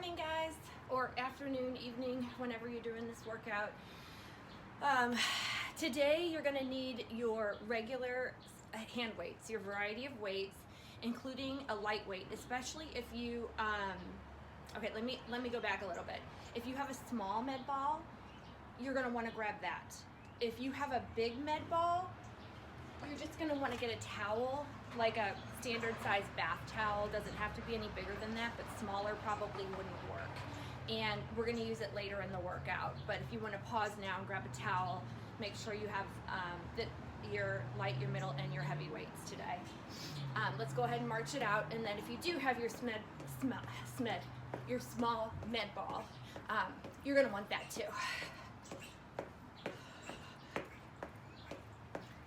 morning, guys, or afternoon, evening, whenever you're doing this workout. Today you're going to need your regular hand weights, your variety of weights, including a lightweight, especially if you, okay, let me go back a little bit. If you have a small med ball, you're going to want to grab that. If you have a big med ball, you're just going to want to get a towel, like a standard size bath towel. Doesn't have to be any bigger than that, but smaller probably wouldn't work. And we're going to use it later in the workout. But if you want to pause now and grab a towel, make sure you have your light, your middle, and your heavy weights today. Let's go ahead and march it out. And then if you do have your your small med ball, you're going to want that too.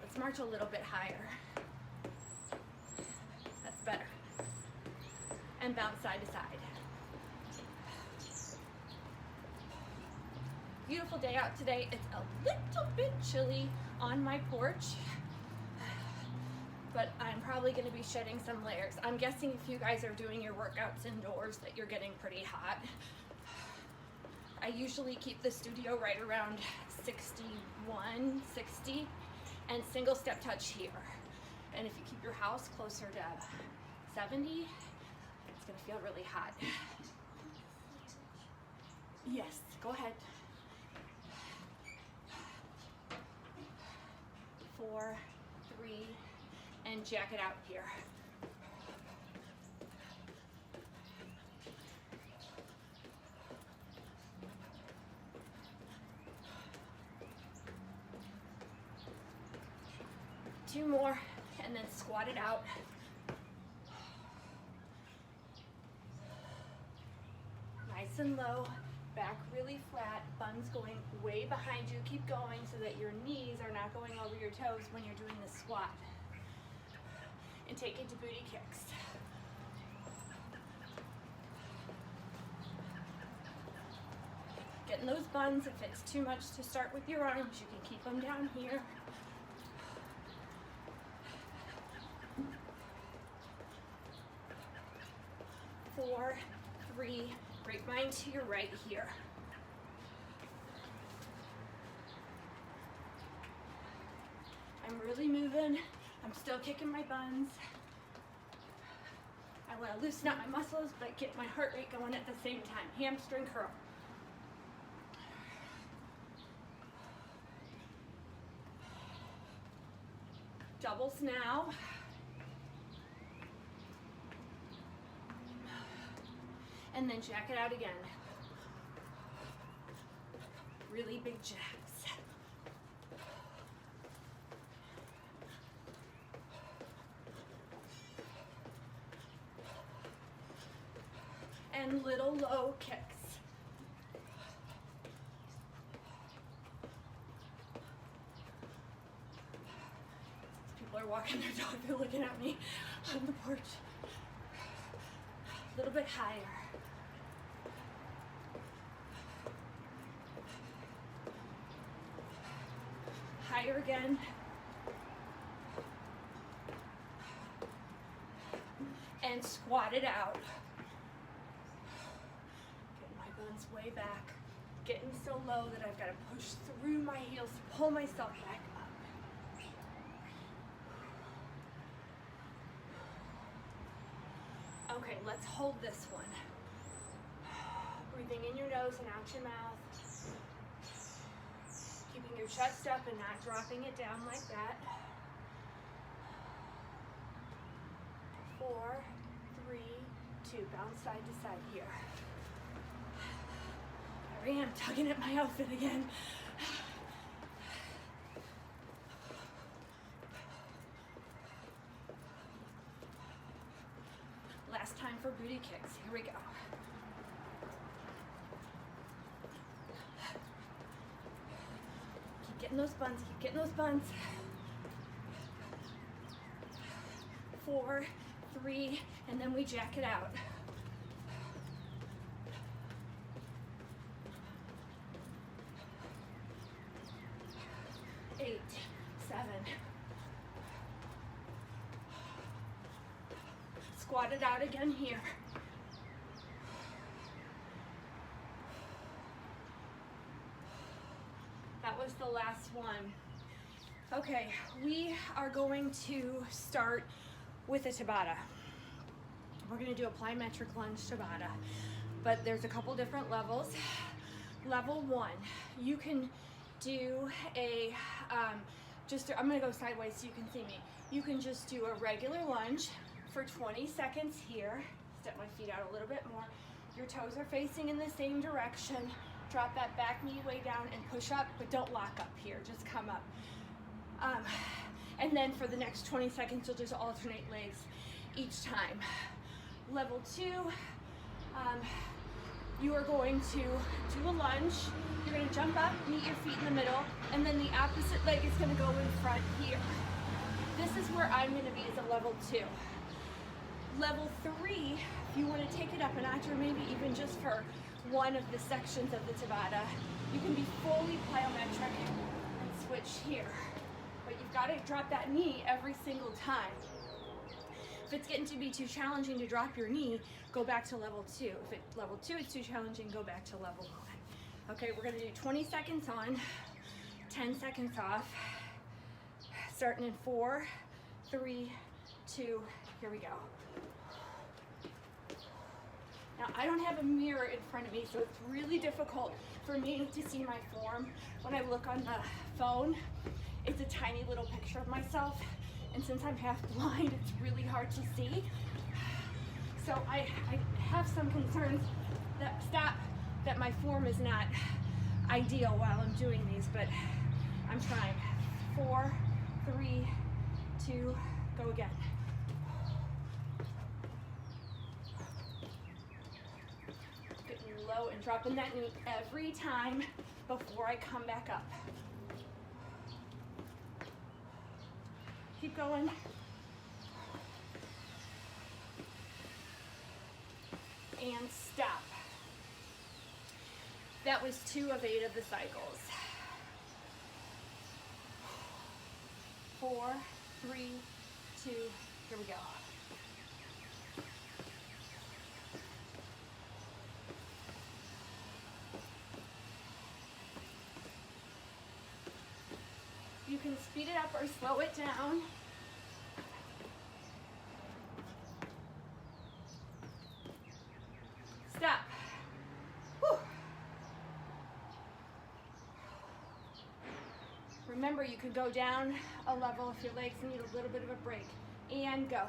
Let's march a little bit higher. That's better. And bounce side to side. Beautiful day out today. It's a little bit chilly on my porch, but I'm probably going to be shedding some layers. I'm guessing if you guys are doing your workouts indoors that you're getting pretty hot. I usually keep the studio right around 61, 60. And single step touch here. And if you keep your house closer to 70, it's gonna feel really hot. Yes, go ahead. 4, 3, and jack it out here. Two more, and then squat it out. Nice and low, back really flat, buns going way behind you. Keep going so that your knees are not going over your toes when you're doing the squat. And take it to booty kicks. Getting those buns. If it's too much to start with your arms, you can keep them down here. 4, 3, grapevine to your right here. I'm really moving. I'm still kicking my buns. I want to loosen up my muscles, but get my heart rate going at the same time. Hamstring curl. Doubles now. And then jack it out again. Really big jacks. And little low kicks. People are walking their dog, they're looking at me on the porch. A little bit higher. Higher again. And squat it out. Getting my buns way back. Getting so low that I've got to push through my heels to pull myself back up. Okay, let's hold this one. Breathing in your nose and out your mouth. Keeping your chest up and not dropping it down like that. 4, 3, 2. Bounce side to side here. There I am, tugging at my outfit again. Last time for booty kicks. Here we go. Keep getting those buns, keep getting those buns. 4, 3, and then we jack it out. 8, 7. Squat it out again here. That was the last one. Okay, we are going to start with a Tabata. We're going to do a plyometric lunge Tabata, but there's a couple different levels. Level 1, you can do a, I'm going to go sideways so you can see me. You can just do a regular lunge for 20 seconds here. Step my feet out a little bit more. Your toes are facing in the same direction. Drop that back knee way down and push up, but don't lock up here, just come up. And then for the next 20 seconds, you'll just alternate legs each time. Level 2, you are going to do a lunge. You're going to jump up, meet your feet in the middle, and then the opposite leg is going to go in front here. This is where I'm going to be as a level 2. Level 3, if you want to take it up a notch, or maybe even just for one of the sections of the Tabata, you can be fully plyometric and switch here. But you've got to drop that knee every single time. If it's getting to be too challenging to drop your knee, go back to level 2. If it's level 2 is too challenging, go back to level 1. Okay, we're gonna do 20 seconds on, 10 seconds off. Starting in 4, 3, 2, here we go. Now, I don't have a mirror in front of me, so it's really difficult for me to see my form. When I look on the phone, it's a tiny little picture of myself. And since I'm half blind, it's really hard to see. So I have some concerns that my form is not ideal while I'm doing these, but I'm trying. 4, 3, 2, go again. Getting low and dropping that knee every time before I come back up. Keep going. And stop. That was 2 of 8 of the cycles. 4, 3, 2, here we go. You can speed it up or slow it down. Stop. Whew. Remember, you could go down a level if your legs need a little bit of a break. And go.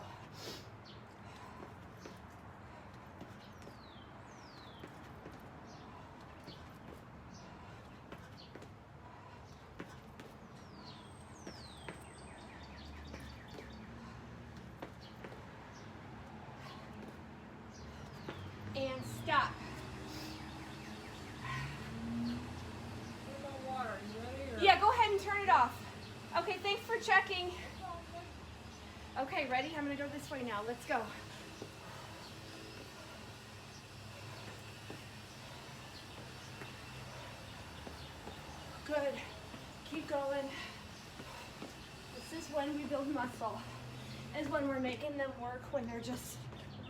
And stop. Yeah, go ahead and turn it off. Okay, thanks for checking. Okay, ready? I'm gonna go this way now. Let's go. Good. Keep going. This is when we build muscle. Is when we're making them work when they're just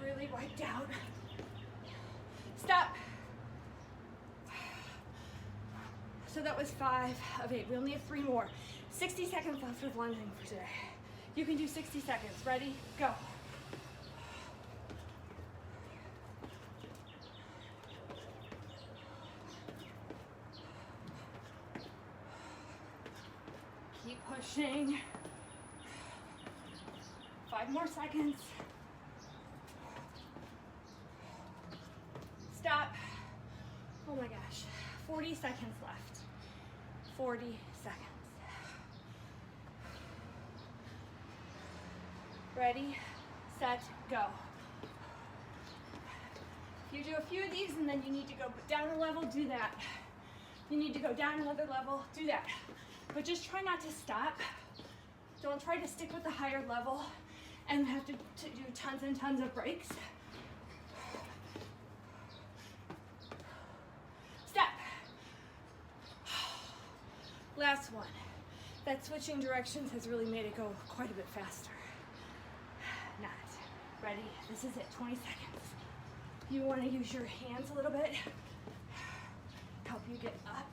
really wiped out. Stop. So that was 5 of 8. We only have 3 more. 60 seconds left with lunging for today. You can do 60 seconds. Ready? Go. Keep pushing. 5 more seconds. Stop. Oh my gosh. 40 seconds left. 40 seconds. Ready, set, go. If you do a few of these and then you need to go down a level, do that. You need to go down another level, do that. But just try not to stop. Don't try to stick with the higher level and have to do tons and tons of breaks. Step. Last one. That switching directions has really made it go quite a bit faster. Not. Ready? This is it, 20 seconds. You want to use your hands a little bit. Help you get up.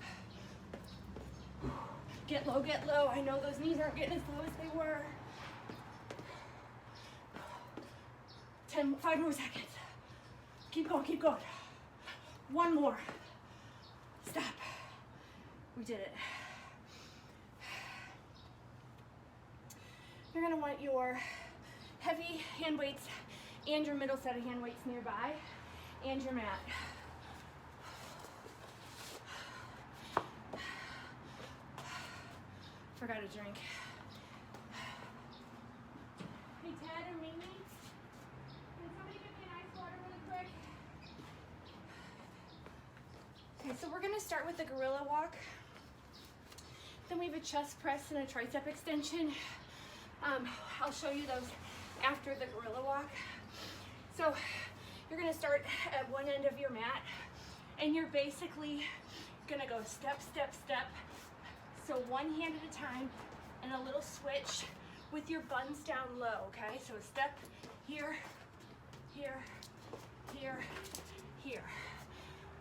Get low, get low. I know those knees aren't getting as low as they were. 5 more seconds. Keep going, keep going. 1 more. Stop. We did it. You're gonna want your heavy hand weights and your middle set of hand weights nearby, and your mat. Forgot a drink. Hey Ted or Mimi, can somebody get me an ice water really quick? Okay, so we're gonna start with the gorilla walk. Then we have a chest press and a tricep extension. I'll show you those after the gorilla walk. So you're gonna start at one end of your mat, and you're basically gonna go step, step, step. So one hand at a time, and a little switch with your buns down low, okay? So a step here, here, here, here.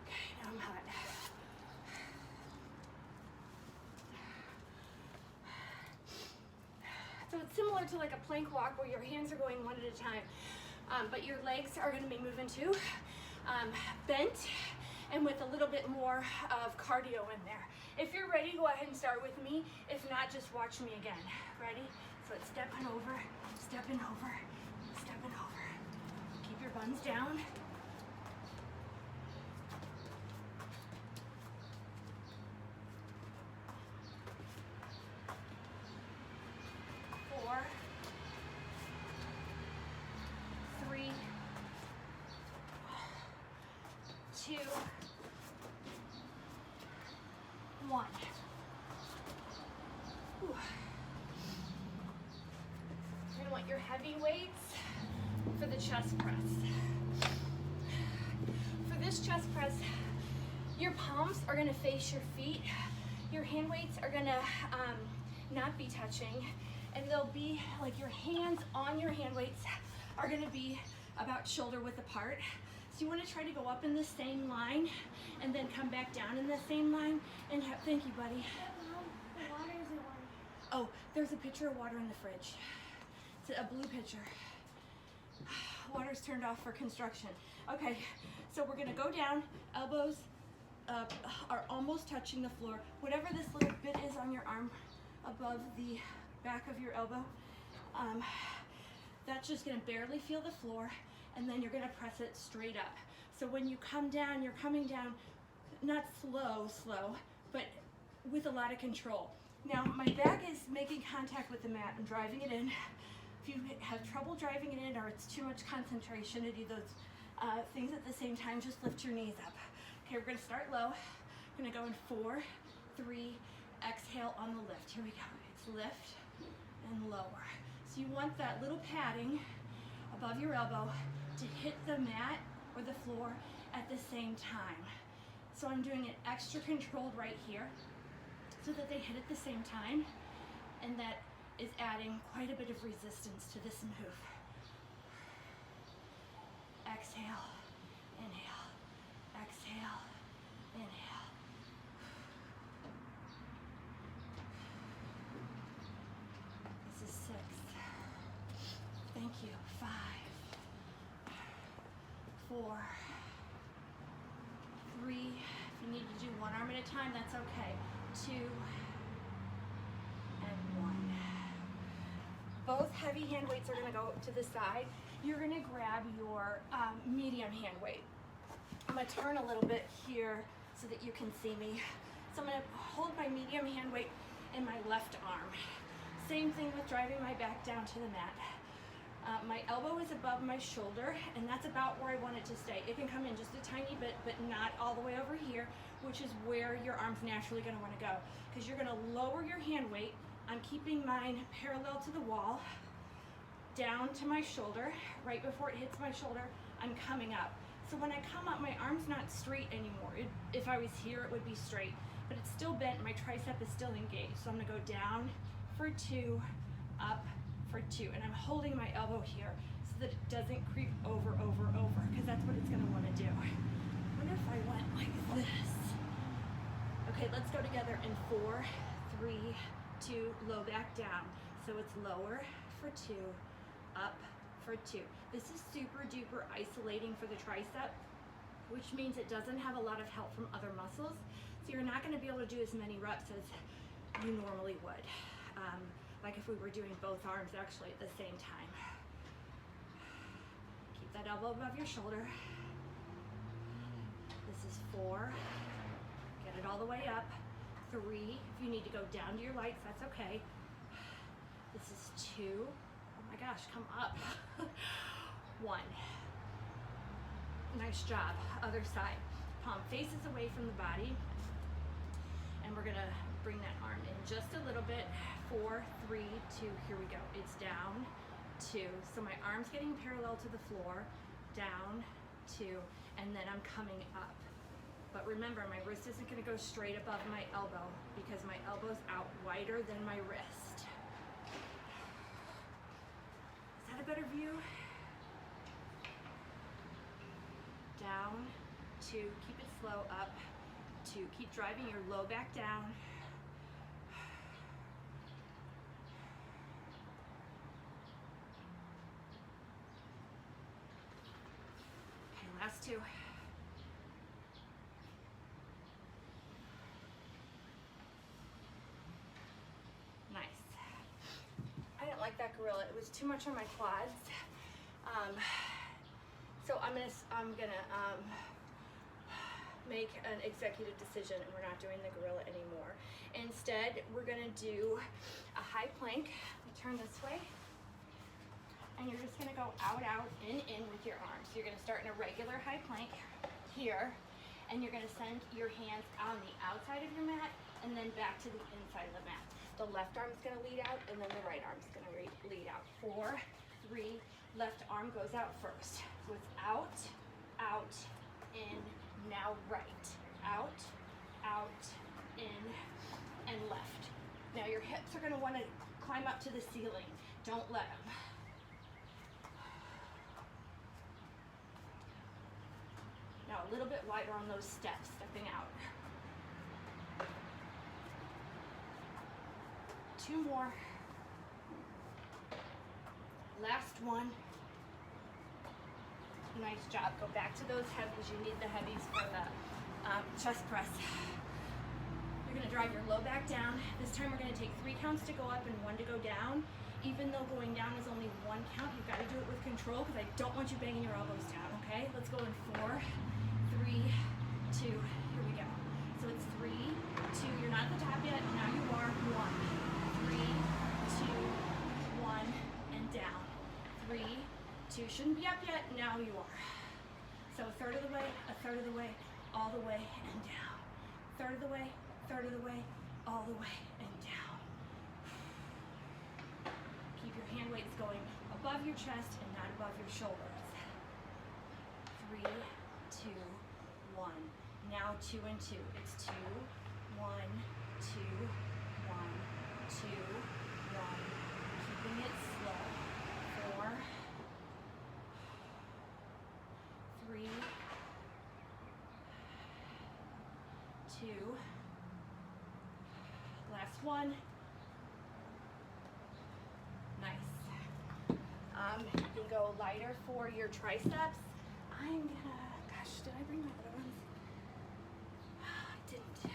Okay, now I'm hot. So it's similar to like a plank walk where your hands are going one at a time, but your legs are gonna be moving too, bent, and with a little bit more of cardio in there. If you're ready, go ahead and start with me. If not, just watch me again. Ready? So it's stepping over, stepping over, stepping over. Keep your buns down. 4, 3, 2, 1. Whew. You're gonna want your heavy weights for the chest press. For this chest press, your palms are gonna face your feet. Your hand weights are gonna not be touching, and they'll be like your hands on your hand weights are gonna be about shoulder width apart. So you want to try to go up in the same line and then come back down in the same line and have, thank you, buddy. The water isn't warm. Oh, there's a pitcher of water in the fridge. It's a blue pitcher. Water's turned off for construction. Okay, so we're gonna go down, elbows are almost touching the floor. Whatever this little bit is on your arm above the back of your elbow, that's just gonna barely feel the floor, and then you're gonna press it straight up. So when you come down, you're coming down, not slow, but with a lot of control. Now, my back is making contact with the mat. I'm driving it in. If you have trouble driving it in or it's too much concentration to do those things at the same time, just lift your knees up. Okay, we're gonna start low. We're gonna go in 4, 3, exhale on the lift. Here we go. It's lift and lower. So you want that little padding above your elbow to hit the mat or the floor at the same time. So I'm doing it extra controlled right here so that they hit at the same time, and that is adding quite a bit of resistance to this move. Exhale, inhale, exhale, inhale. This is 6. Thank you. 5, 4, 3. If you need to do one arm at a time, that's okay. 2 and 1. Both heavy hand weights are going to go to the side. You're going to grab your medium hand weight. I'm going to turn a little bit here so that you can see me. So I'm going to hold my medium hand weight in my left arm. Same thing with driving my back down to the mat. My elbow is above my shoulder, and that's about where I want it to stay. It can come in just a tiny bit, but not all the way over here, which is where your arm's naturally going to want to go. Because you're going to lower your hand weight. I'm keeping mine parallel to the wall, down to my shoulder. Right before it hits my shoulder, I'm coming up. So when I come up, my arm's not straight anymore. If I was here, it would be straight, but it's still bent. My tricep is still engaged. So I'm going to go down for 2, up for 2, and I'm holding my elbow here so that it doesn't creep over, because that's what it's going to want to do. I wonder if I went like this. Okay, let's go together in 4, 3, 2, low back down. So it's lower for 2, up for 2. This is super duper isolating for the tricep, which means it doesn't have a lot of help from other muscles. So you're not gonna be able to do as many reps as you normally would. Like if we were doing both arms actually at the same time. Keep that elbow above your shoulder. This is 4, get it all the way up. 3, if you need to go down to your lights, that's okay. This is 2, oh my gosh, come up. 1, nice job, other side. Palm faces away from the body, and we're gonna bring that arm in just a little bit. 4, 3, 2, here we go. It's down, 2, so my arm's getting parallel to the floor, down, 2, and then I'm coming up. But remember, my wrist isn't gonna go straight above my elbow because my elbow's out wider than my wrist. Is that a better view? Down, 2, keep it slow, up, 2, keep driving your low back down. Okay, last 2. Nice. I didn't like that gorilla. It was too much on my quads. So I'm gonna make an executive decision, and we're not doing the gorilla anymore. Instead, we're gonna do a high plank. Let me turn this way. And you're just gonna go out, out, in with your arms. So you're gonna start in a regular high plank here, and you're gonna send your hands on the outside of your mat and then back to the inside of the mat. The left arm's gonna lead out, and then the right arm's gonna lead out. 4, 3, left arm goes out first. So it's out, out, in, now right. Out, out, in, and left. Now your hips are gonna wanna climb up to the ceiling. Don't let them. Now a little bit wider on those steps, stepping out. 2 more. Last one. Nice job. Go back to those heavies. You need the heavies for the chest press. You're gonna drive your low back down. This time we're gonna take 3 counts to go up and 1 to go down. Even though going down is only 1 count, you've gotta do it with control because I don't want you banging your elbows down, okay? Let's go in 4, 3, 2, here we go. So it's 3, 2, you're not at the top yet, now you are, 1, 3, 2, 1, and down. 3, 2, shouldn't be up yet, now you are. So a third of the way, all the way, and down. Third of the way, all the way, and down. Keep your hand weights going above your chest and not above your shoulders. 3, 2, 1. Now 2 and 2. It's 2, 1, 2, 1, 2, 1. Keeping it slow. 4, 3, 2. Last one. Nice. You can go lighter for your triceps. I'm gonna, gosh, did I bring my other ones? I didn't.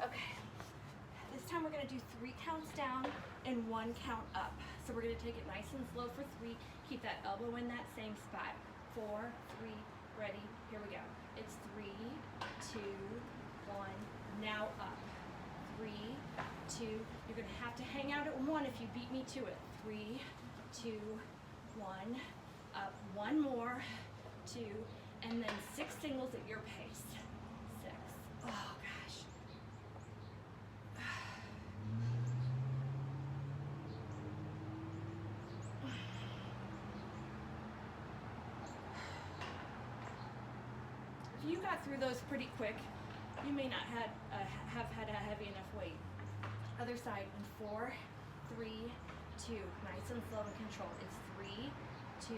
Okay. This time we're gonna do 3 counts down and 1 count up. So we're gonna take it nice and slow for 3. Keep that elbow in that same spot. 4, 3, ready, here we go. It's 3, 2, 1, now up. 3, 2, you're gonna have to hang out at 1 if you beat me to it. 3, 2, 1, up, 1 more, 2, and then 6 singles at your pace. 6, oh gosh. If you got through those pretty quick, you may not have had a heavy enough weight. Other side in 4, 3, 2, nice and slow and control. It's 3, 2,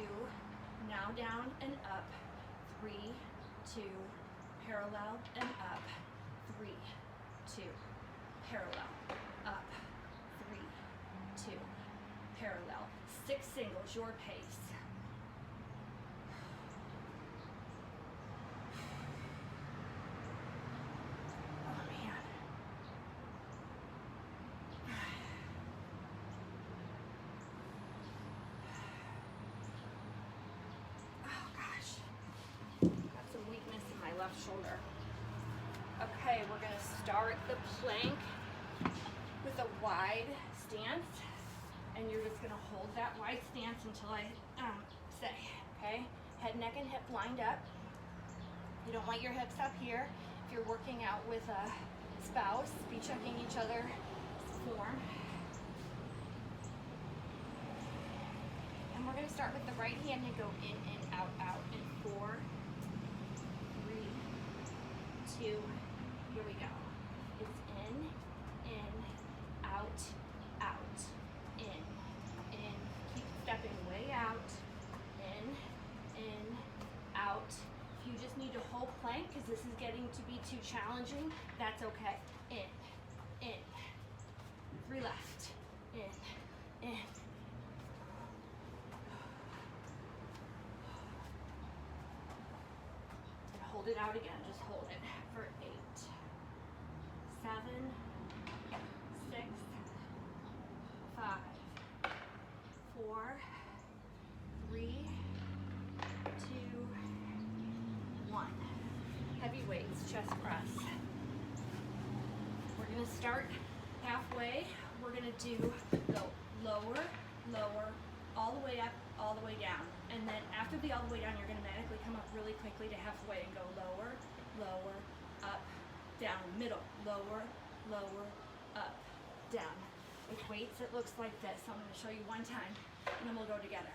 now down and up. 3, 2, parallel and up. 3, 2. parallel, up, 3, 2, parallel, 6 singles, your pace. Oh man. Oh gosh, got some weakness in my left shoulder. Okay, we're gonna start the plank with a wide stance, and you're just gonna hold that wide stance until I say, okay? Head, neck, and hip lined up. You don't want your hips up here. If you're working out with a spouse, be checking each other's form. And we're gonna start with the right hand and go in and out, in 4, 3, 2, here we go. It's in, out, in, keep stepping way out, in, out. If you just need to hold plank because this is getting to be too challenging, that's okay. In, 3 left, in. And hold it out again, just hold it for 8, 7, 6, 5, 4, 3, 2, 1. Heavy weights, chest press. We're gonna start halfway. We're gonna do go lower, all the way up, all the way down. And then after the all the way down, you're gonna magically come up really quickly to halfway and go lower, up, down, middle, lower, up, down. With weights, it looks like this. So I'm gonna show you one time, and then we'll go together.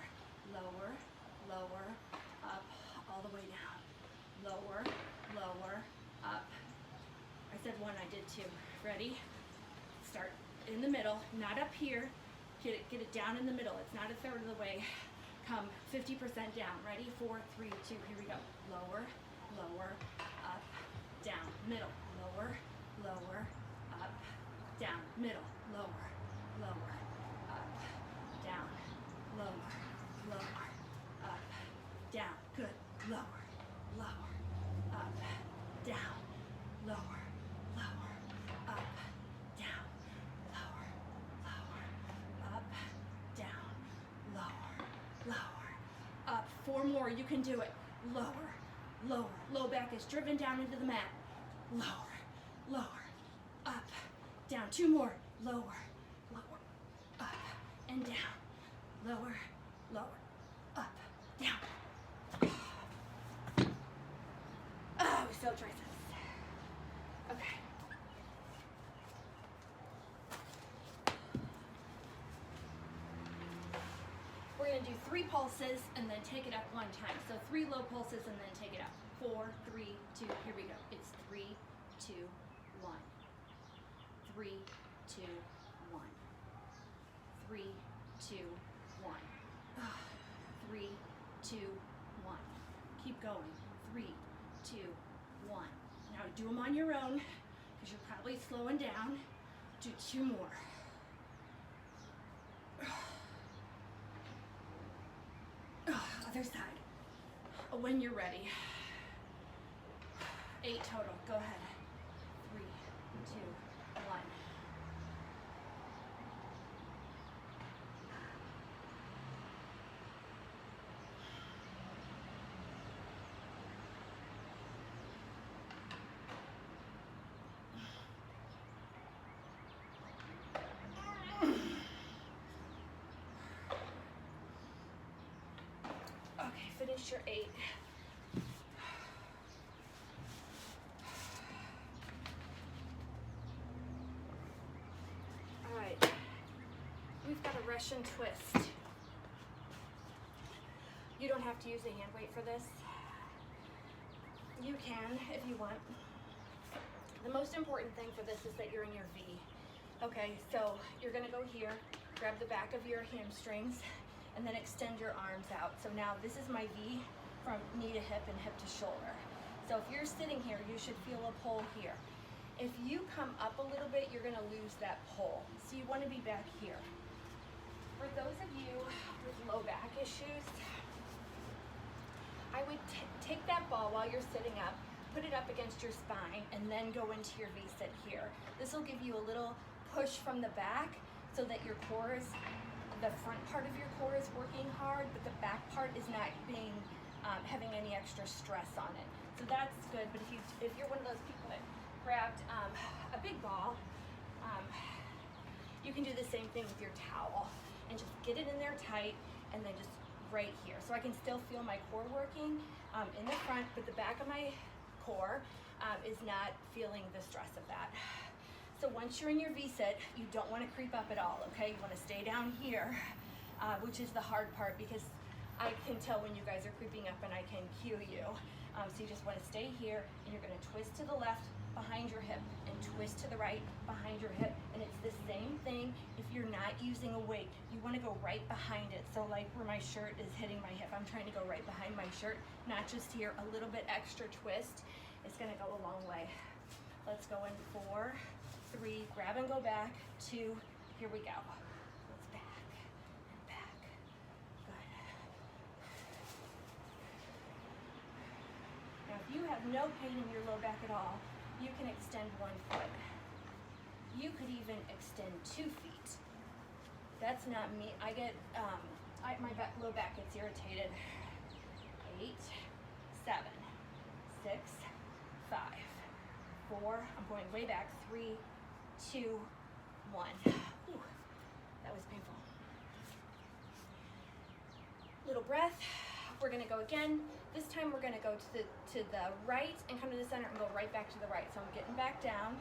Lower, up, all the way down. Lower, up. I said 1, I did 2. Ready? Start in the middle, not up here. Get it down in the middle. It's not a third of the way. Come 50% down. Ready? 4, 3, 2. Here we go. Lower, up, down, middle. Lower, up, down, middle. Lower, up, down, lower, up, down. Good. Lower, up, down, lower, up, down, lower, up, down, lower, up. 4 more, you can do it. Lower, low back is driven down into the mat. Lower, up, down. 2 more. Lower, up, and down. Lower, up, down. Oh, we still triceps. Okay. We're gonna do 3 pulses and then take it up 1 time. So 3 low pulses and then take it up. 4, 3, 2, here we go. It's 3, 2, 1. 3, 2, 1. 3, 2, 1. 3, 2, 1. Keep going. 3, 2, 1. Now do them on your own because you're probably slowing down. Do 2 more. Other side. When you're ready. 8 total. Go ahead. 3, 2, 1. Okay, finish your 8. All right, we've got a Russian twist. You don't have to use a hand weight for this. You can if you want. The most important thing for this is that you're in your V. Okay, so you're gonna go here, grab the back of your hamstrings, and then extend your arms out. So now this is my V from knee to hip and hip to shoulder. So if you're sitting here, you should feel a pull here. If you come up a little bit, you're gonna lose that pull. So you wanna be back here. For those of you with low back issues, I would take that ball while you're sitting up, put it up against your spine, and then go into your V-sit here. This will give you a little push from the back so that your core is, the front part of your core is working hard, but the back part is not being, having any extra stress on it. So that's good, but if you're one of those people that grabbed a big ball, you can do the same thing with your towel and just get it in there tight and then just right here. So I can still feel my core working in the front, but the back of my core is not feeling the stress of that. So once you're in your V-sit, you don't want to creep up at all, okay? You want to stay down here, which is the hard part because I can tell when you guys are creeping up and I can cue you. So you just want to stay here and you're going to twist to the left behind your hip and twist to the right behind your hip. And it's the same thing if you're not using a weight. You want to go right behind it. So like where my shirt is hitting my hip, I'm trying to go right behind my shirt, not just here, a little bit extra twist. It's going to go a long way. Let's go in 4, 3, grab and go back, 2, here we go. Let's back and back. Good. Now if you have no pain in your low back at all, you can extend 1 foot. You could even extend 2 feet. That's not me. I get, my low back gets irritated. 8, 7, 6, 5, 4, I'm going way back, 3, 2, 1. Whew, that was painful. Little breath. We're gonna go again. This time we're gonna go to the right and come to the center and go right back to the right. So I'm getting back down,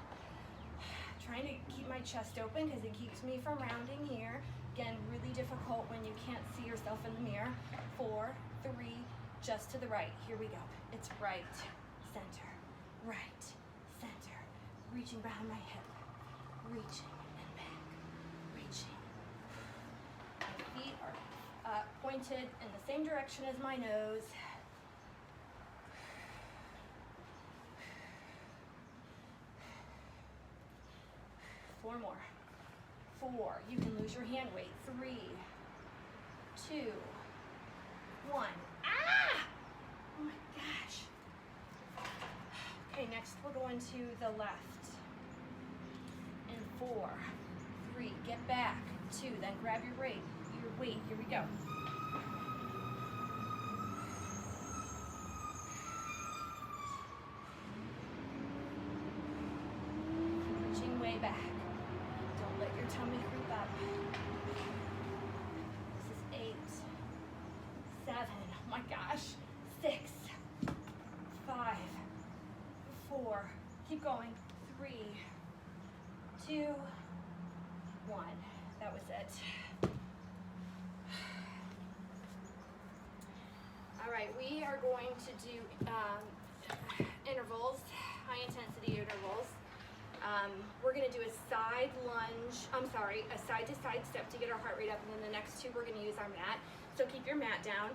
trying to keep my chest open because it keeps me from rounding here. Again, really difficult when you can't see yourself in the mirror. 4, 3, just to the right. Here we go. It's right, center, right, center. Reaching behind my hip, reaching and back, reaching. My feet are pointed in the same direction as my nose. Four more. 4, you can lose your hand weight. 3, 2, 1. Ah! Oh my gosh. Okay, next we're going to the left. And 4, 3, get back. 2, then grab your weight. Here we go. Reaching way back. Don't let your tummy creep up. This is 8, 7, oh my gosh, 6, 5, 4, keep going, 3, 2, 1, that was it. All right, we are going to do intervals, high intensity intervals. We're gonna do a side lunge, a side to side step to get our heart rate up, and then the next 2 we're gonna use our mat. So keep your mat down.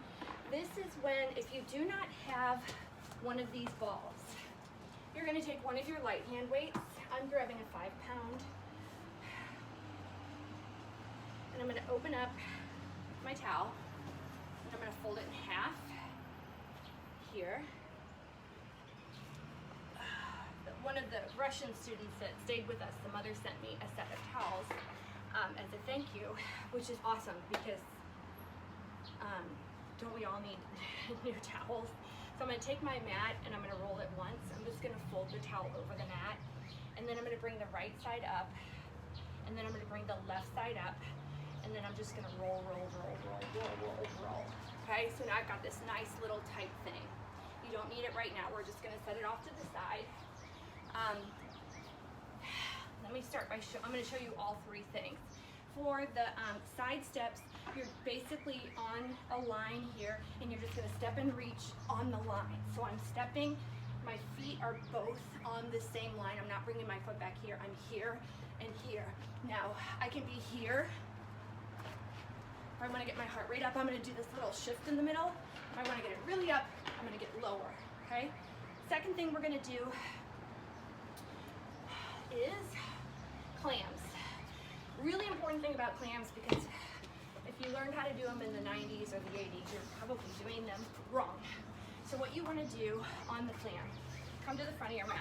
This is when, if you do not have one of these balls, you're gonna take one of your light hand weights. I'm grabbing a 5-pound. And I'm gonna open up my towel. And I'm gonna fold it in half here. One of the Russian students that stayed with us, the mother sent me a set of towels as a thank you, which is awesome because don't we all need new towels? So I'm gonna take my mat and I'm gonna roll it once. I'm just gonna fold the towel over the mat, and then I'm gonna bring the right side up, and then I'm gonna bring the left side up, and then I'm just gonna roll. Okay, so now I've got this nice little tight thing. You don't need it right now. We're just gonna set it off to the side. Let me start by I'm going to show you all 3 things. For the side steps, you're basically on a line here, and you're just going to step and reach on the line. So I'm stepping, my feet are both on the same line. I'm not bringing my foot back here. I'm here and here. Now, I can be here. If I want to get my heart rate up, I'm going to do this little shift in the middle. If I want to get it really up, I'm going to get lower, okay? Second thing we're going to do, is clams. Really important thing about clams, because if you learned how to do them in the 90s or the 80s, you're probably doing them wrong. So what you want to do on the clam, come to the front of your mat.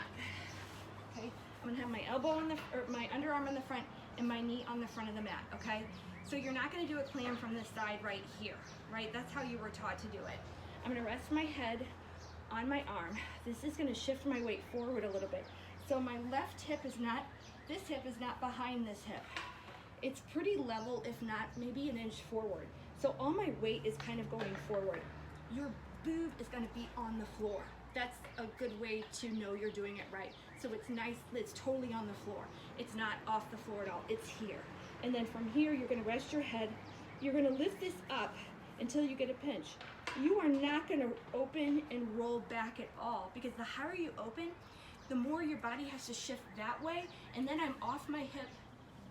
Okay, I'm gonna have my elbow on the, or my underarm on the front and my knee on the front of the mat, okay? So you're not gonna do a clam from this side right here, right? That's how you were taught to do it. I'm gonna rest my head on my arm. This is gonna shift my weight forward a little bit. So my left hip is not, this hip is not behind this hip. It's pretty level, if not maybe an inch forward. So all my weight is kind of going forward. Your boob is gonna be on the floor. That's a good way to know you're doing it right. So it's nice, it's totally on the floor. It's not off the floor at all, it's here. And then from here, you're gonna rest your head. You're gonna lift this up until you get a pinch. You are not gonna open and roll back at all, because the higher you open, the more your body has to shift that way, and then I'm off my hip,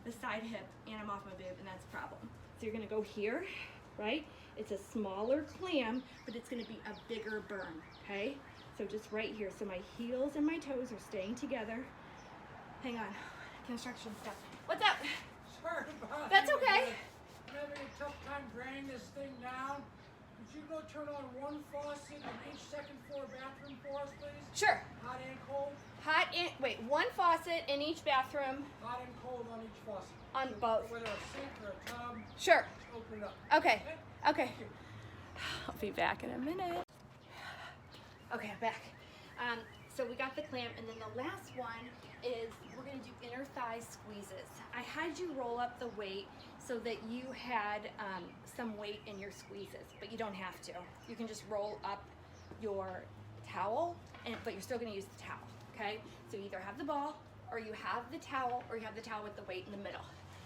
the side hip, and I'm off my boob, and that's a problem. So you're gonna go here, right? It's a smaller clam, but it's gonna be a bigger burn, okay? So just right here. So my heels and my toes are staying together. Hang on, construction stuff. What's up? Sorry about That's you, okay. but I'm having a tough time draining this thing down. Could you go turn on one faucet in each second floor bathroom for us, please? Sure. Hot and cold? Wait, one faucet in each bathroom. Hot and cold on each faucet. On So both. Whether a sink or a tub, Sure. just open it up. Okay. Okay. I'll be back in a minute. Okay, I'm back. So we got the clam, and then the last one is we're gonna do inner thigh squeezes. I had you roll up the weight so that you had some weight in your squeezes, but you don't have to. You can just roll up your towel, but you're still gonna use the towel, okay? So you either have the ball, or you have the towel, or you have the towel with the weight in the middle.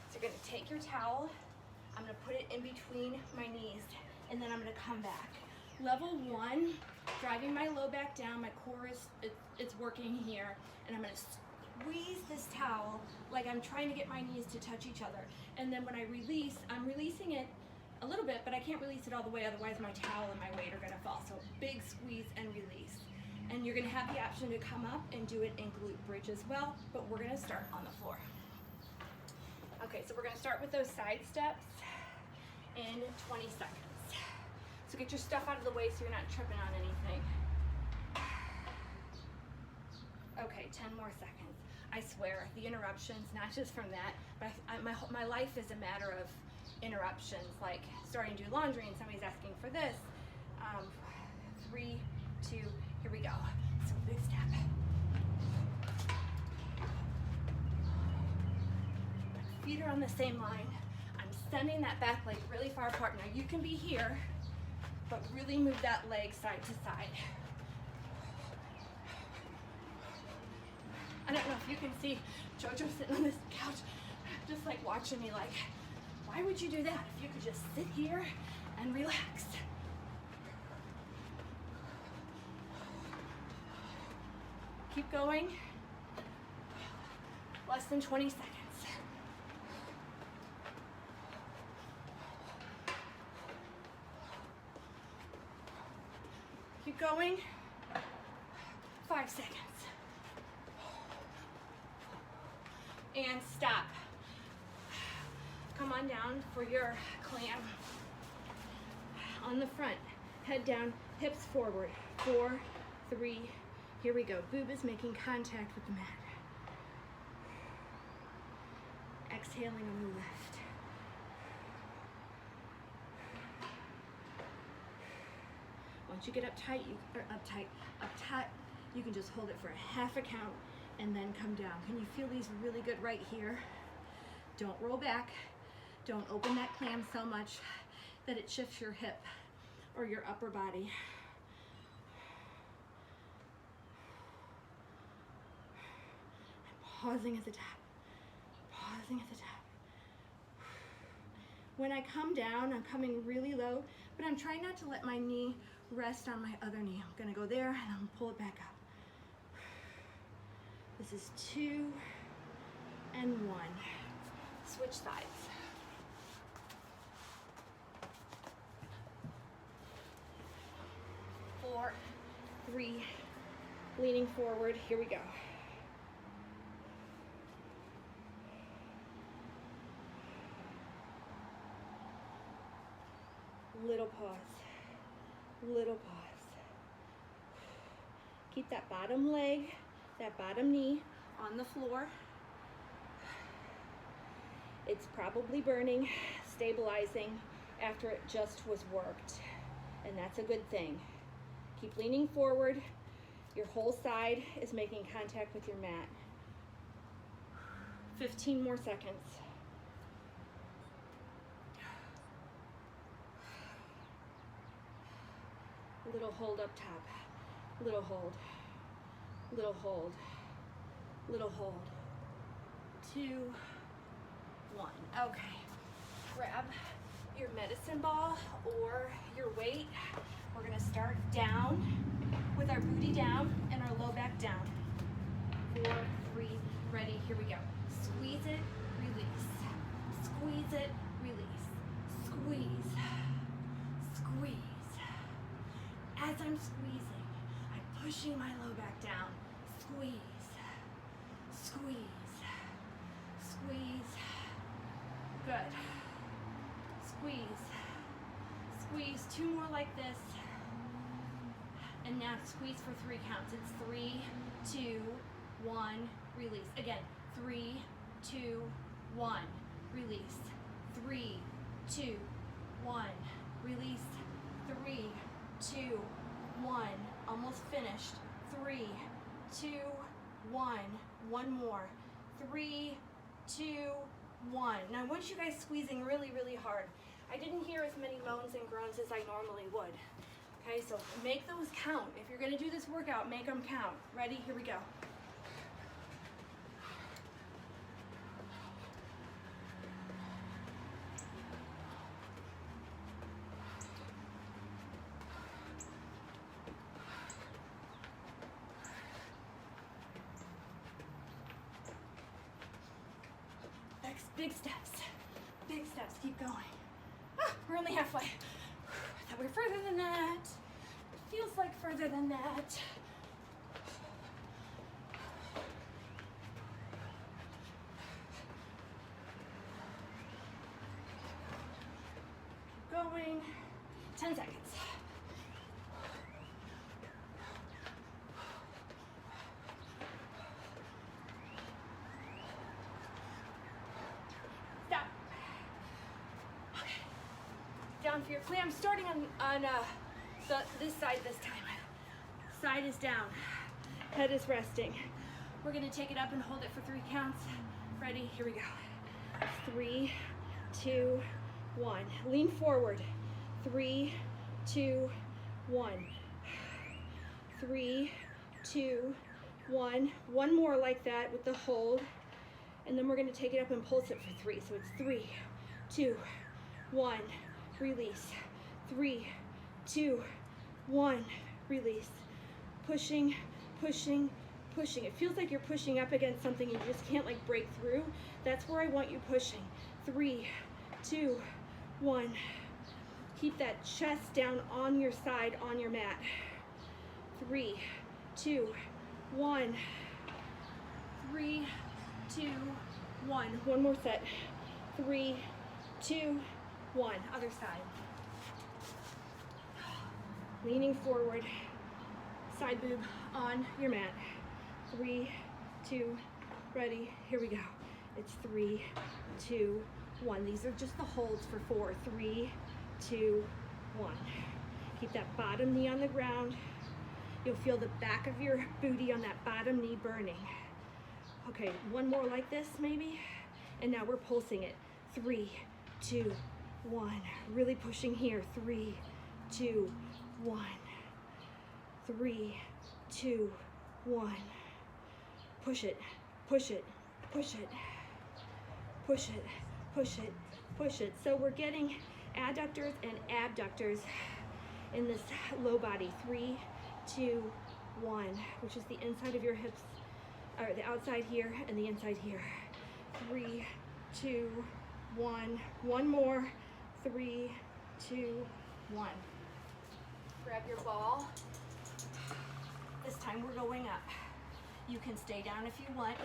So you're gonna take your towel, I'm gonna put it in between my knees, and then I'm gonna come back. Level 1, driving my low back down, my core is it's working here, and I'm gonna squeeze this towel like I'm trying to get my knees to touch each other. And then when I release, I'm releasing it a little bit, but I can't release it all the way, otherwise my towel and my weight are gonna fall. So big squeeze and release. And you're gonna have the option to come up and do it in glute bridge as well, but we're gonna start on the floor. Okay, so we're gonna start with those side steps in 20 seconds. So get your stuff out of the way so you're not tripping on anything. Okay, 10 more seconds. I swear, the interruptions, not just from that, but my life is a matter of interruptions, like starting to do laundry and somebody's asking for this. 3, 2, here we go. So big step. Feet are on the same line. I'm sending that back leg really far apart. Now you can be here, but really move that leg side to side. I don't know if you can see Jojo sitting on this couch, just like watching me like, why would you do that if you could just sit here and relax? Keep going. Less than 20 seconds. Keep going. 5 seconds. And stop. Come on down for your clam. On the front, head down, hips forward. 4, 3, here we go. Boob is making contact with the mat. Exhaling on the left. Once you get uptight, you can just hold it for a half a count and then come down. Can you feel these really good right here? Don't roll back. Don't open that clam so much that it shifts your hip or your upper body. I'm pausing at the top. Pausing at the top. When I come down, I'm coming really low, but I'm trying not to let my knee rest on my other knee. I'm gonna go there and I'm gonna pull it back up. This is 2 and 1. Switch sides. 4, 3, leaning forward, here we go. Little pause. Little pause. Keep that bottom leg, that bottom knee on the floor. It's probably burning, stabilizing after it just was worked. And that's a good thing. Keep leaning forward. Your whole side is making contact with your mat. 15 more seconds. Little hold up top. Little hold. Little hold. Little hold. 2, 1. Okay. Grab your medicine ball or your weight. We're gonna start down with our booty down and our low back down. 4, 3, ready, here we go. Squeeze it, release. Squeeze it, release. Squeeze. Squeeze. As I'm squeezing, I'm pushing my low back down. Squeeze. Squeeze. Squeeze. Good. Squeeze. Squeeze. 2 more like this. And now squeeze for 3 counts. It's 3, 2, 1, release. Again, 3, 2, 1, release. 3, 2, 1, release. 3, 2, 1, almost finished. 3, 2, 1, one more. 3, 2, 1. Now I want you guys squeezing really, really hard. I didn't hear as many moans and groans as I normally would. Okay, so make those count. If you're gonna do this workout, make them count. Ready? Here we go. Big steps. Big steps. Keep going. Ah, we're only halfway. I thought we were further than that. It feels like further than that. Keep going. 10 seconds. Down for your clamp. I'm starting on this side this time. Side is down. Head is resting. We're gonna take it up and hold it for 3 counts. Ready? Here we go. 3, 2, 1. Lean forward. 3, 2, 1. 3, 2, 1. One more like that with the hold. And then we're gonna take it up and pulse it for 3. So it's 3, 2, 1. Release. 3, 2, 1. Release. Pushing, pushing, pushing. It feels like you're pushing up against something and you just can't like break through. That's where I want you pushing. 3, 2, 1. Keep that chest down on your side on your mat. 3, 2, 1. 3, 2, 1. One more set. 3, 2, 1. Other side. Leaning forward. Side boob on your mat. 3, 2, ready. Here we go. It's 3, 2, 1. These are just the holds for 4. 3, 2, 1. Keep that bottom knee on the ground. You'll feel the back of your booty on that bottom knee burning. Okay, one more like this maybe. And now we're pulsing it. 3, 2, 1. Really pushing here. 3, 2, 1. 3, 2, 1. Push it, push it, push it, push it, push it, push it. So we're getting adductors and abductors in this low body. 3, 2, 1, which is the inside of your hips, or the outside here and the inside here. 3, 2, 1. One more. 3, 2, 1. Grab your ball. This time we're going up. You can stay down if you want.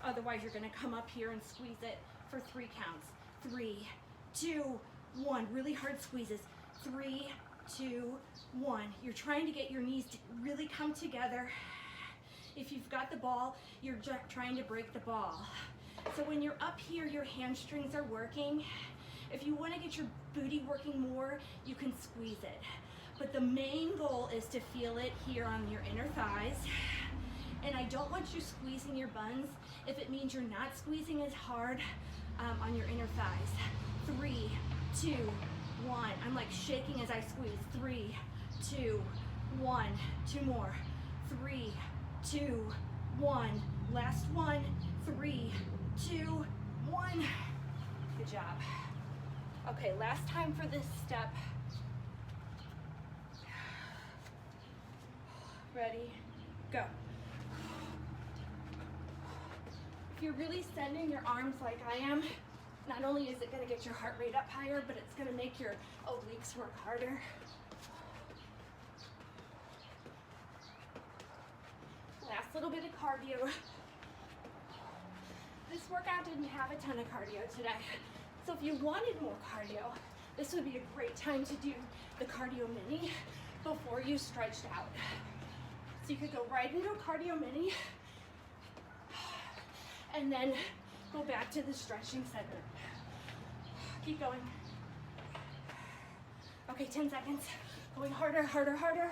Otherwise, you're gonna come up here and squeeze it for 3 counts. 3, 2, 1. Really hard squeezes. 3, 2, 1. You're trying to get your knees to really come together. If you've got the ball, you're trying to break the ball. So when you're up here, your hamstrings are working. If you want to get your booty working more, you can squeeze it. But the main goal is to feel it here on your inner thighs. And I don't want you squeezing your buns if it means you're not squeezing as hard on your inner thighs. 3, 2, 1. I'm like shaking as I squeeze. 3, 2, 1. 2 more. 3, 2, 1. Last one. 3, 2, 1. Good job. Okay, last time for this step. Ready, go. If you're really sending your arms like I am, not only is it going to get your heart rate up higher, but it's going to make your obliques work harder. Last little bit of cardio. This workout didn't have a ton of cardio today. So if you wanted more cardio, this would be a great time to do the cardio mini before you stretched out. So you could go right into a cardio mini and then go back to the stretching segment. Keep going. Okay, 10 seconds. Going harder, harder, harder.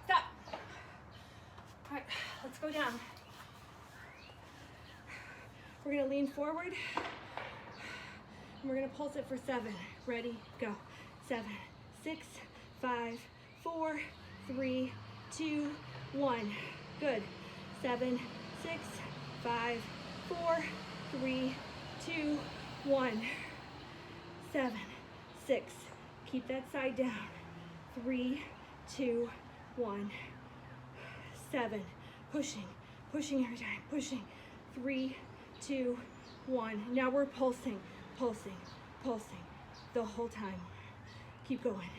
Stop. All right, let's go down. We're gonna lean forward. And we're gonna pulse it for 7. Ready, go. 7, 6, 5, 4, 3, 2, 1. Good. 7, 6, 5, 4, 3, 2, 1. 7, 6. Keep that side down. 3, 2, 1. 7. Pushing, pushing every time, pushing. 3, 2, 1. Now we're pulsing, pulsing, pulsing the whole time. Keep going.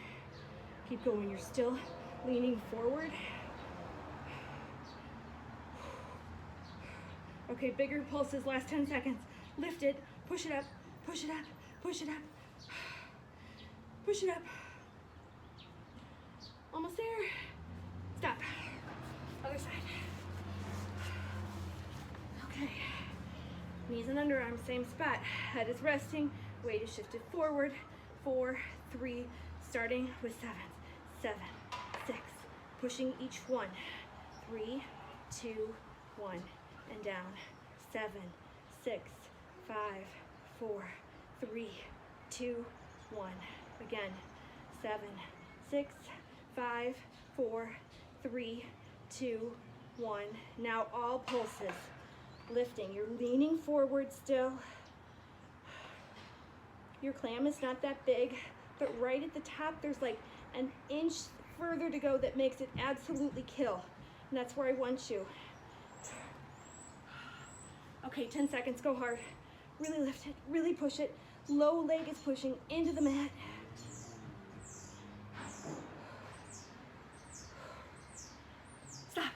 Keep going. You're still leaning forward. Okay, bigger pulses, last 10 seconds. Lift it, push it up, push it up, push it up. Push it up. Almost there. Stop. Other side. Okay. Knees and underarms, same spot. Head is resting, weight is shifted forward. 4, 3, starting with 7, 7, 6, pushing each one. 3, 2, 1, and down. 7, 6, 5, 4, 3, 2, 1. Again. 7, 6, 5, 4, 3, 2, 1. Now all pulses. Lifting. You're leaning forward still. Your clam is not that big, but right at the top there's like an inch further to go that makes it absolutely kill. And that's where I want you. Okay, 10 seconds, go hard. Really lift it, really push it. Low leg is pushing into the mat. Stop.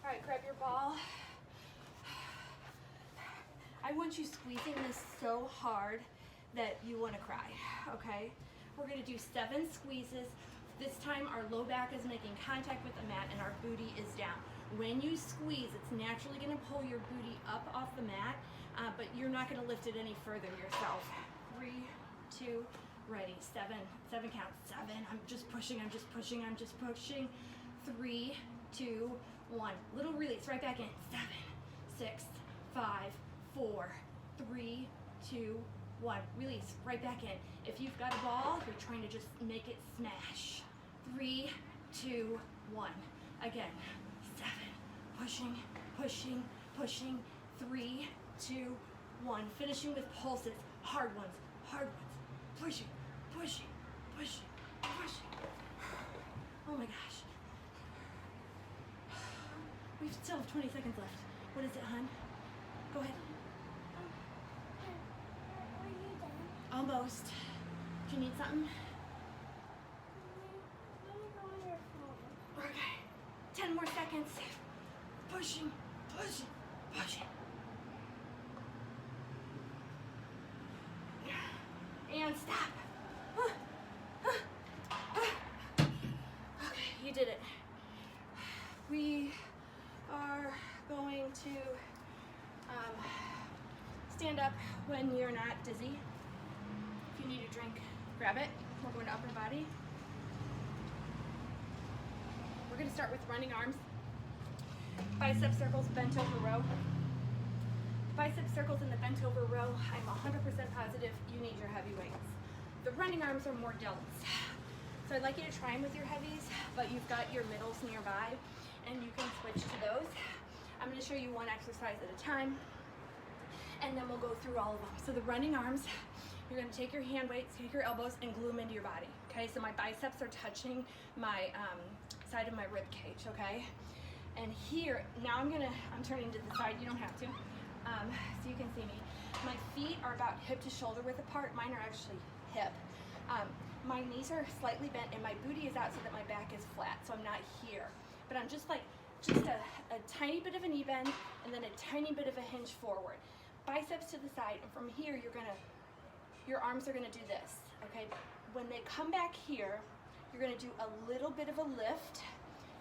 All right, grab your ball. I want you squeezing this so hard that you want to cry, okay? We're gonna do 7 squeezes. This time our low back is making contact with the mat and our booty is down. When you squeeze, it's naturally gonna pull your booty up off the mat, but you're not gonna lift it any further yourself. 3, 2, ready. 7 count. 7, I'm just pushing, I'm just pushing, I'm just pushing. 3, 2, 1. Little release, right back in. 7, 6, 5, 4, 3, 2, 1. Release, right back in. If you've got a ball, you're trying to just make it smash. 3, 2, 1. Again. 7. Pushing, pushing, pushing. 3, 2, 1. Finishing with pulses. Hard ones, hard ones. Pushing, pushing, pushing, pushing. Oh my gosh. We still have 20 seconds left. What is it, hon? Go ahead. Are you done? Almost. Do you need something? Let me go on your phone. Okay. 10 more seconds. and safe. Pushing, pushing, pushing. And stop. Okay, you did it. We are going to stand up when you're not dizzy. If you need a drink, grab it. We're going to upper body. We're going to start with running arms. Bicep circles, bent over row. Bicep circles in the bent over row. I'm 100% positive you need your heavy weights. The running arms are more delts. So I'd like you to try them with your heavies, but you've got your middles nearby and you can switch to those. I'm going to show you one exercise at a time and then we'll go through all of them. So the running arms, you're going to take your hand weights, take your elbows and glue them into your body. Okay, so my biceps are touching my side of my rib cage, okay? And here, now I'm turning to the side, you don't have to, so you can see me. My feet are about hip to shoulder width apart. Mine are actually hip. My knees are slightly bent and my booty is out so that my back is flat, so I'm not here. But I'm just a tiny bit of a knee bend and then a tiny bit of a hinge forward. Biceps to the side, and from here your arms are gonna do this, okay? When they come back here, you're gonna do a little bit of a lift.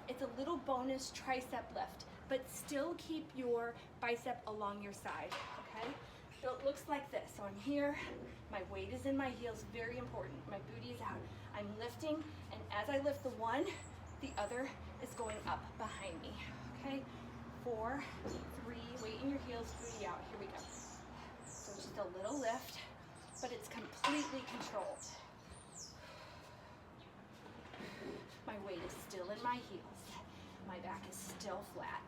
It's a little bonus tricep lift, but still keep your bicep along your side, okay? So it looks like this. So I'm here, my weight is in my heels, very important. My booty is out. I'm lifting, and as I lift the one, the other is going up behind me, okay? 4, 3, weight in your heels, booty out. Here we go. So just a little lift, but it's completely controlled. My weight is still in my heels. My back is still flat.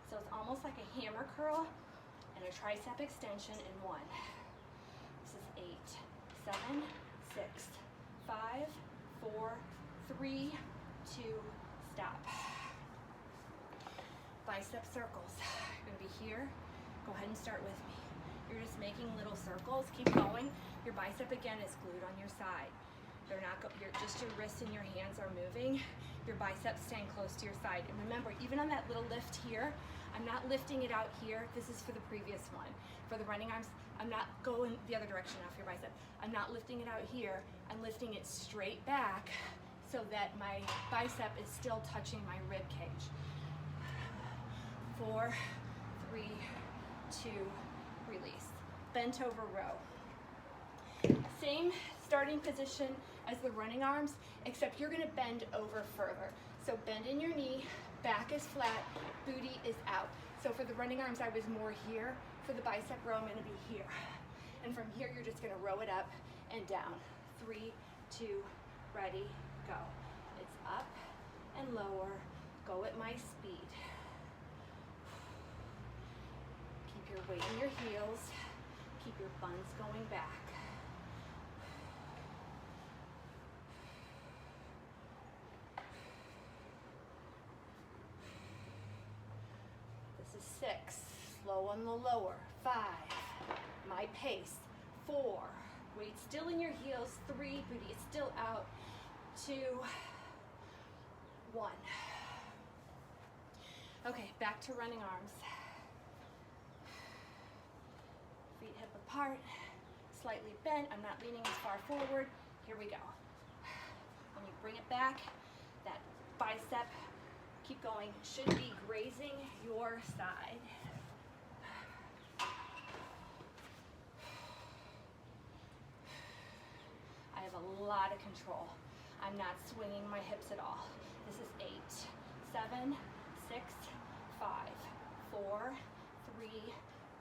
So it's almost like a hammer curl and a tricep extension in one. This is 8, 7, 6, 5, 4, 3, 2, stop. Bicep circles. You're gonna be here. Go ahead and start with me. You're just making little circles. Keep going. Your bicep again is glued on your side. They're not. Just your wrists and your hands are moving. Your biceps staying close to your side. And remember, even on that little lift here, I'm not lifting it out here. This is for the previous one. For the running arms, I'm not going the other direction off your bicep. I'm not lifting it out here. I'm lifting it straight back so that my bicep is still touching my rib cage. 4, 3, 2, release. Bent over row. Same starting position as the running arms, except you're gonna bend over further. So bend in your knee, back is flat, booty is out. So for the running arms, I was more here. For the bicep row, I'm gonna be here. And from here, you're just gonna row it up and down. 3, 2, ready, go. It's up and lower, go at my speed. Keep your weight in your heels, keep your buns going back. This is 6, slow on the lower. 5, my pace. 4, weight still in your heels. 3, booty is still out. 2, 1. Okay, back to running arms. Feet hip apart, slightly bent. I'm not leaning as far forward. Here we go. When you bring it back, that bicep, keep going, should be grazing your side. I have a lot of control. I'm not swinging my hips at all. This is 8, 7, 6, 5, 4, 3,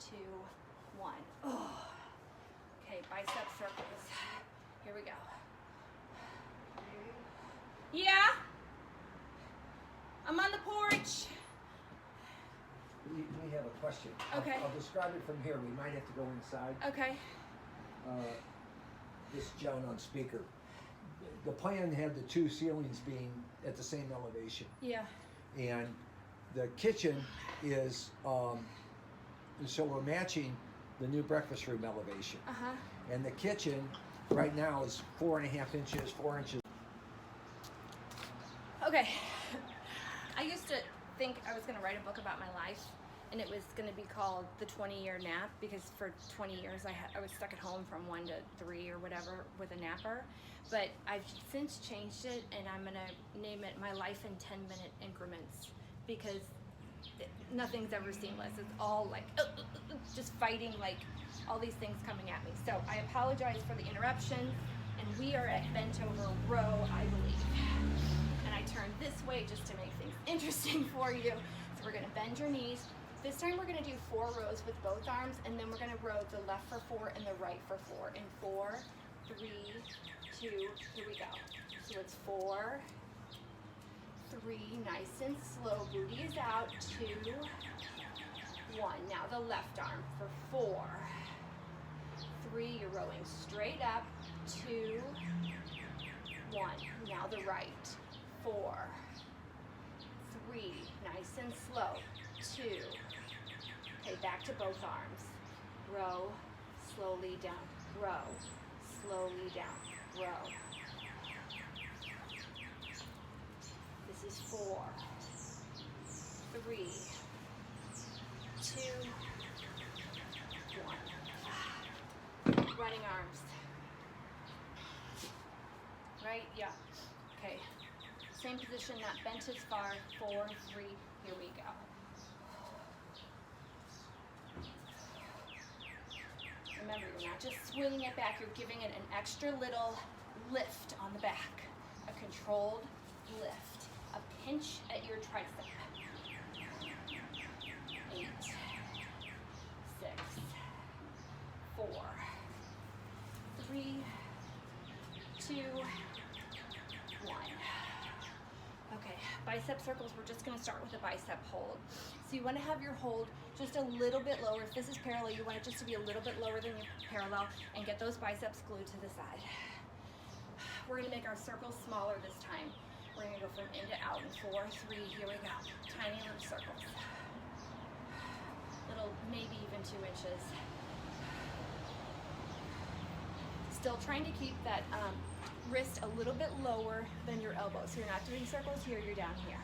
2, 1. Oh. Okay, bicep circles. Here we go. Yeah? I'm on the porch. We have a question. Okay. I'll describe it from here. We might have to go inside. Okay. This is John on speaker. The plan had the 2 ceilings being at the same elevation. Yeah. And the kitchen is, so we're matching the new breakfast room elevation. Uh-huh. And the kitchen right now is 4.5 inches, 4 inches. Okay. I used to think I was going to write a book about my life, and it was going to be called The 20-Year Nap, because for 20 years I was stuck at home from 1 to 3 or whatever with a napper. But I've since changed it, and I'm going to name it My Life in 10-Minute Increments, because nothing's ever seamless. It's all like just fighting, like all these things coming at me. So I apologize for the interruption, and we are at bent over row, I believe. And I turned this way just to make things interesting for you. So we're gonna bend your knees. This time we're gonna do 4 rows with both arms, and then we're gonna row the left for 4 and the right for 4. In 4, 3, 2, here we go. So it's 4, 3, nice and slow, booty is out, 2, 1. Now the left arm for 4, 3, you're rowing straight up, 2, 1. Now the right, 4, 3, nice and slow, 2. Okay, back to both arms. Row, slowly down, row, slowly down, row. This is 4, 3, 2, 1. Running arms. Right? Yeah. Okay. Same position, not bent as far. 4, 3, here we go. Remember, you're not just swinging it back, you're giving it an extra little lift on the back. A controlled lift. A pinch at your tricep. 8, 6, 4, 3, 2, 1. Okay, bicep circles, we're just gonna start with a bicep hold. So you wanna have your hold just a little bit lower. If this is parallel, you want it just to be a little bit lower than your parallel, and get those biceps glued to the side. We're gonna make our circles smaller this time. We're gonna go from in to out in 4, 3, here we go. Tiny little circles. Little, maybe even 2 inches. Still trying to keep that wrist a little bit lower than your elbow. So you're not doing circles here, you're down here.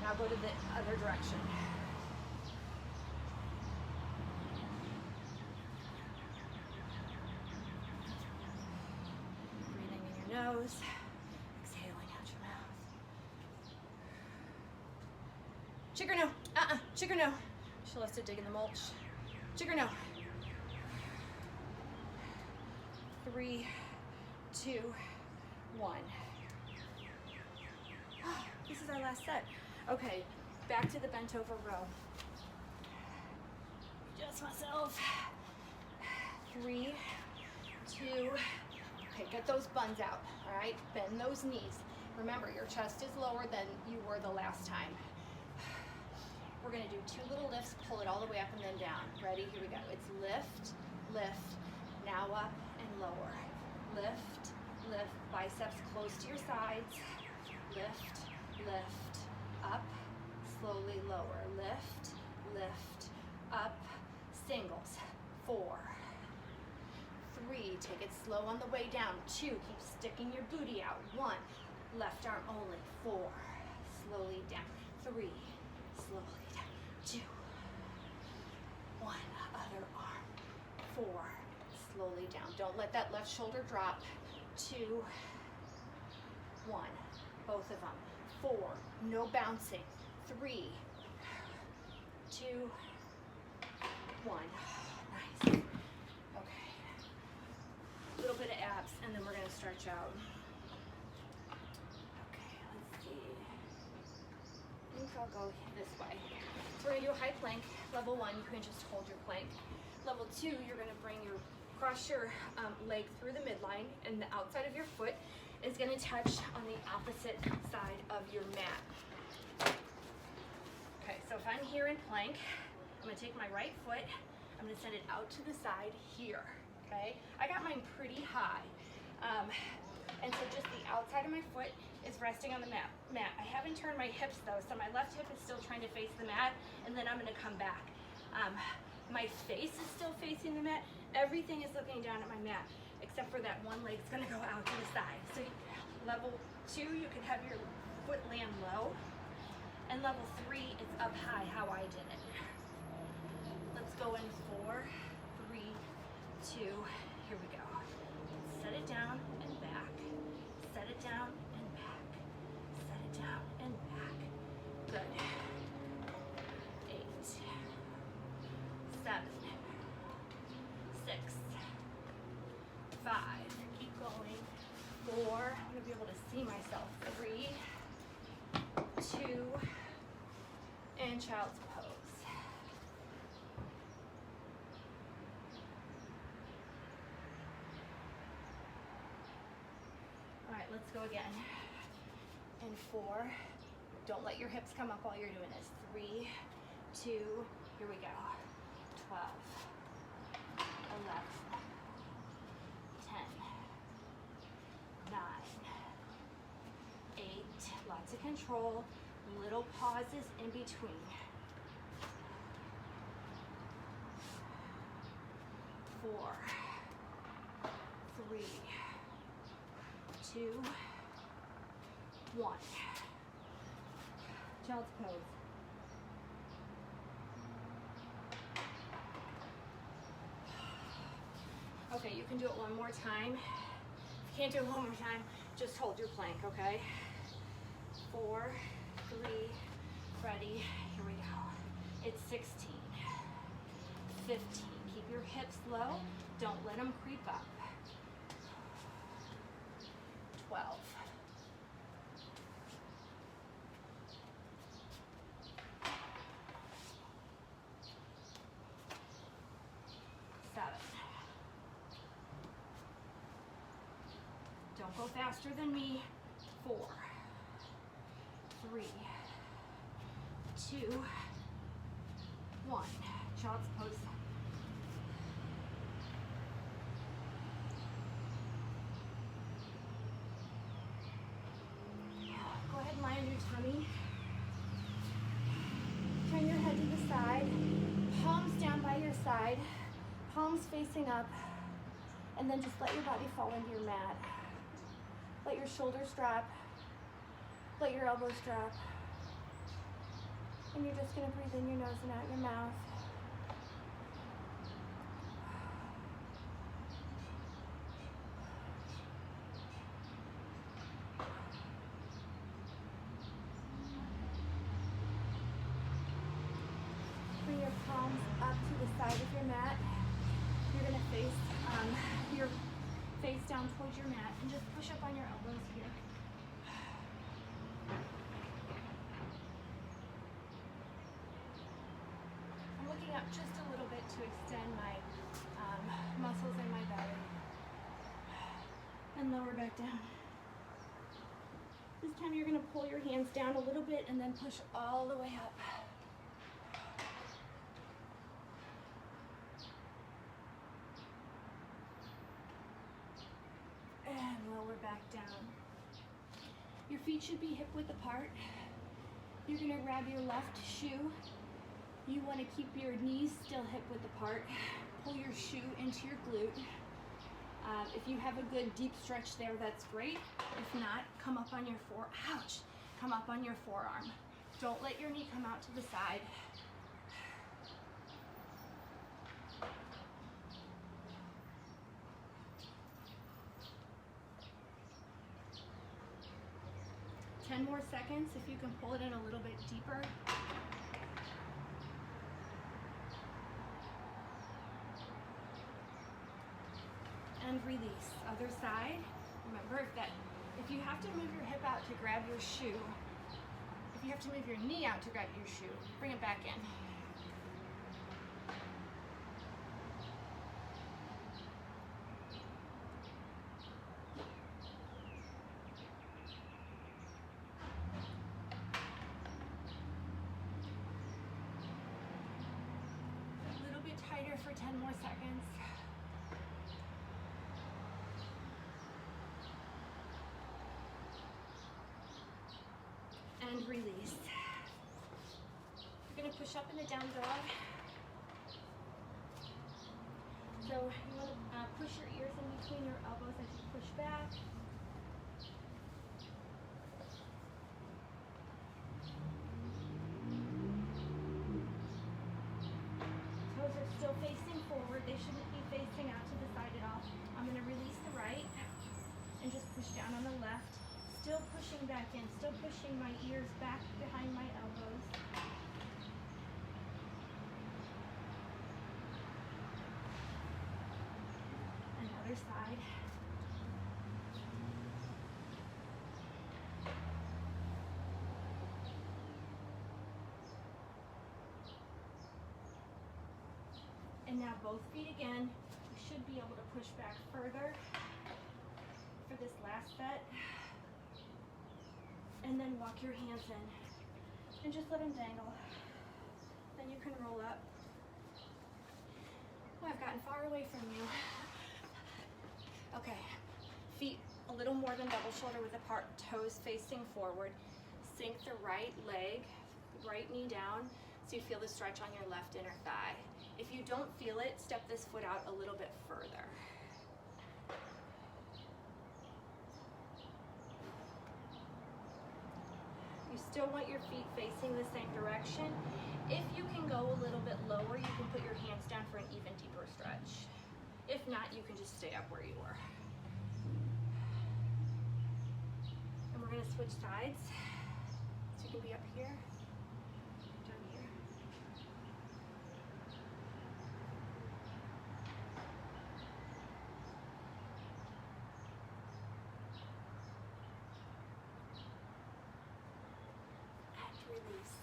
Now go to the other direction. Breathing in your nose, exhaling out your mouth. Chick or no? Chick or no? She loves to dig in the mulch. Chick or no? 3, 2, 1. This is our last set. Okay, back to the bent over row. Adjust myself. 3, 2. Okay, get those buns out, all right? Bend those knees. Remember, your chest is lower than you were the last time. We're gonna do 2 little lifts, pull it all the way up and then down. Ready? Here we go. It's lift, lift, now up and lower. Lift, lift, biceps close to your sides. Lift, lift, up, slowly lower. Lift, lift, up, singles. 4, 3, take it slow on the way down. 2, keep sticking your booty out. 1, left arm only. 4, slowly down. 3, slowly down. 2, 1, other arm. 4, slowly down. Don't let that left shoulder drop. 2, 1, both of them. 4, no bouncing. 3, 2, 1. Nice. Okay. A little bit of abs, and then we're going to stretch out. Okay, let's see. I think I'll go this way. So we're going to do a high plank. Level 1, you can just hold your plank. Level 2, you're going to cross your leg through the midline, and the outside of your foot is going to touch on the opposite side of your mat. Okay, so if I'm here in plank, I'm going to take my right foot, I'm going to send it out to the side here, okay? I got mine pretty high, and so just the outside of my foot is resting on the mat. I haven't turned my hips though, so my left hip is still trying to face the mat, and then I'm going to come back. My face is still facing the mat. Everything is looking down at my mat, except for that one leg's gonna go out to the side. So level 2, you can have your foot land low. And level 3 is up high, how I did it. Let's go in 4, 3, 2, here we go. Set it down and back. Set it down and back. Set it down and back. Good. 8, 7, 6, 5. Keep going. 4. I'm gonna be able to see myself. 3, 2, and child's pose. All right, let's go again. And 4. Don't let your hips come up. All you're doing is 3, 2, here we go. 12, 11, 10, 9, 8, lots of control, little pauses in between. 4, 3, 2, 1. Child's pose. Okay, you can do it one more time. If you can't do it one more time, just hold your plank, okay? 4, 3, ready, here we go. It's 16, 15. Keep your hips low. Don't let them creep up. 12. 7. Don't go faster than me. 4, 3, 2, 1. Child's pose. Go ahead and lie on your tummy. Turn your head to the side. Palms down by your side. Palms facing up. And then just let your body fall into your mat. Let your shoulders drop. Let your elbows drop. And you're just going to breathe in your nose and out your mouth. Bring your palms up to the side of your mat. You're going to face your face down towards your mat and just push up on your elbows here. I'm looking up just a little bit to extend my muscles in my belly. And lower back down. This time you're going to pull your hands down a little bit and then push all the way up. And lower back down. Your feet should be hip width apart. You're going to grab your left shoe. You want to keep your knees still hip width apart. Pull your shoe into your glute. If you have a good deep stretch there, that's great. If not, come up on your come up on your forearm. Don't let your knee come out to the side. Ten more seconds if you can pull it in a little bit deeper. And release. Other side. Remember, if you have to move your hip out to grab your shoe, if you have to move your knee out to grab your shoe, bring it back in. A little bit tighter for 10 more seconds. And release. You're going to push up in a down dog. So you want to push your ears in between your elbows as you push back. Still facing forward. They shouldn't be facing out to the side at all. I'm gonna release the right and just push down on the left. Still pushing back in, still pushing my ears back behind my elbows. Another side. And now both feet again. You should be able to push back further for this last set. And then walk your hands in and just let them dangle. Then you can roll up. Oh, I've gotten far away from you. Okay, feet a little more than double shoulder width apart, toes facing forward. Sink the right leg, right knee down, so you feel the stretch on your left inner thigh. If you don't feel it, step this foot out a little bit further. You still want your feet facing the same direction. If you can go a little bit lower, you can put your hands down for an even deeper stretch. If not, you can just stay up where you were. And we're gonna switch sides. So you can be up here, down here. Release.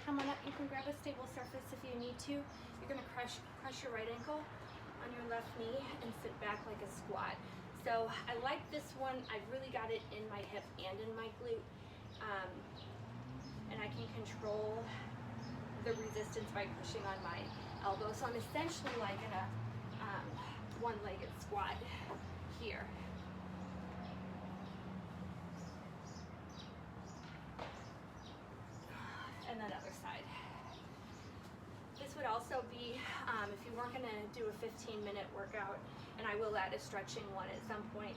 Come on up, you can grab a stable surface if you need to. You're gonna crush your right ankle on your left knee and sit back like a squat. So I like this one. I've really got it in my hip and in my glute. And I can control the resistance by pushing on my elbow. So I'm essentially like in a one-legged squat here. And then other side. This would also be, if you weren't gonna do a 15-minute workout, and I will add a stretching one at some point.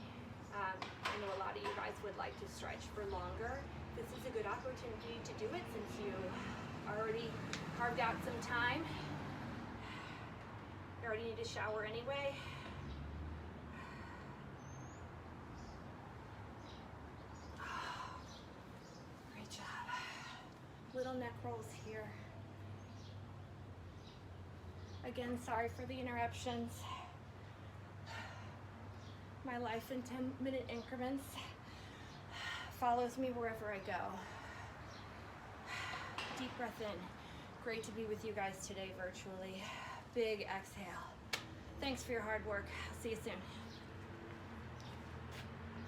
I know a lot of you guys would like to stretch for longer. This is a good opportunity to do it since you already carved out some time. You already need to shower anyway. Great job. Little neck rolls here. Again, sorry for the interruptions. My life in 10-minute increments follows me wherever I go. Deep breath in. Great to be with you guys today virtually. Big exhale. Thanks for your hard work. I'll see you soon.